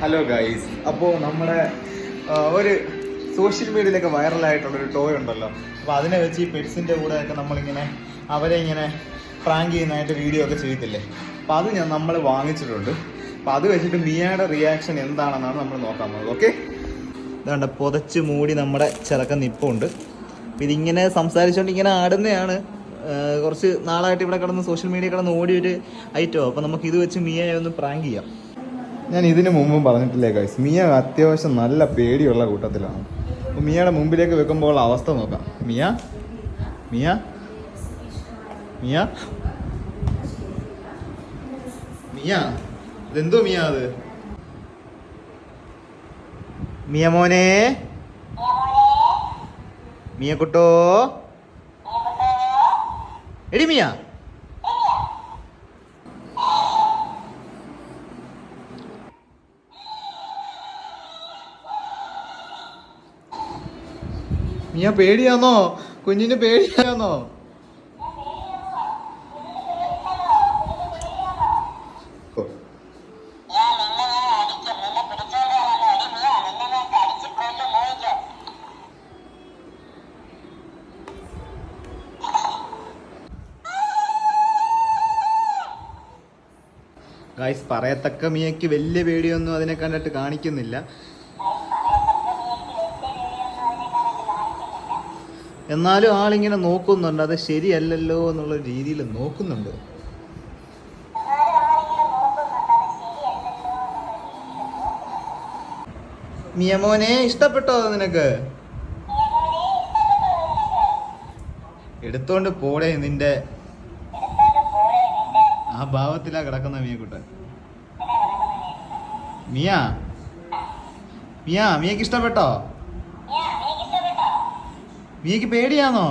Hello guys, അപ്പോൾ നമ്മുടെ ഒരു സോഷ്യൽ മീഡിയയിലൊക്കെ വൈറലായിട്ടുള്ളൊരു ടോയ് ഉണ്ടല്ലോ. അപ്പോൾ അതിനെ വെച്ച് ഈ പെറ്റ്സിൻ്റെ കൂടെയൊക്കെ നമ്മളിങ്ങനെ അവരെ ഇങ്ങനെ പ്രാങ്ക് ചെയ്യുന്നതായിട്ട് വീഡിയോ ഒക്കെ ചെയ്യത്തില്ലേ. അപ്പോൾ അത് നമ്മൾ വാങ്ങിച്ചിട്ടുണ്ട്. അപ്പോൾ അത് വെച്ചിട്ട് മിയയുടെ റിയാക്ഷൻ എന്താണെന്നാണ് നമ്മൾ നോക്കാൻ പോകുന്നത്. ഓക്കെ, ഇതാണ്ട് പുതച്ച് മൂടി നമ്മുടെ ചെറുക്കൻ നിപ്പുണ്ട്. അപ്പോൾ ഇതിങ്ങനെ സംസാരിച്ചുകൊണ്ട് ഇങ്ങനെ ആടുന്നതാണ്. കുറച്ച് നാളായിട്ട് ഇവിടെ കിടന്ന് സോഷ്യൽ മീഡിയ കിടന്ന് ഓടിയൊരു ഐറ്റമോ. അപ്പോൾ നമുക്ക് ഇത് വെച്ച് മിയയെ ഒന്ന് പ്രാങ്ക് ചെയ്യാം. ഞാൻ ഇതിന് മുമ്പും പറഞ്ഞിട്ടില്ലേ ഗൈസ്, മിയ അത്യാവശ്യം നല്ല പേടിയുള്ള കൂട്ടത്തിലാണ്. അപ്പോൾ മിയയുടെ മുമ്പിലേക്ക് വെക്കുമ്പോൾ അവസ്ഥ നോക്കാം. മിയ മിയ മിയ മിയ ഇതെന്തോ മിയ അത്? മിയ മോനെ, മിയ കുട്ടോ, എടി മിയ. മിയ പേടിയാന്നോ? കുഞ്ഞിന് പേടിയാന്നോ? ഗൈസ്, പറയത്തക്ക മിയയ്ക്ക് വലിയ പേടിയൊന്നും അതിനെ കണ്ടിട്ട് കാണിക്കുന്നില്ല. എന്നാലും ആളിങ്ങനെ നോക്കുന്നുണ്ട്, അത് ശരിയല്ലല്ലോ എന്നുള്ള രീതിയിൽ നോക്കുന്നുണ്ട്. മിയമോനെ, ഇഷ്ടപ്പെട്ടോ നിനക്ക്? എടുത്തോണ്ട് പോടേ, നിന്റെ ആ ഭാവത്തിലാ കിടക്കുന്ന മിയക്കുട്ടൻ. മിയ മിയ മിയക്ക് ഇഷ്ടപ്പെട്ടോ? മിയക്ക് പേടിയാന്നോ?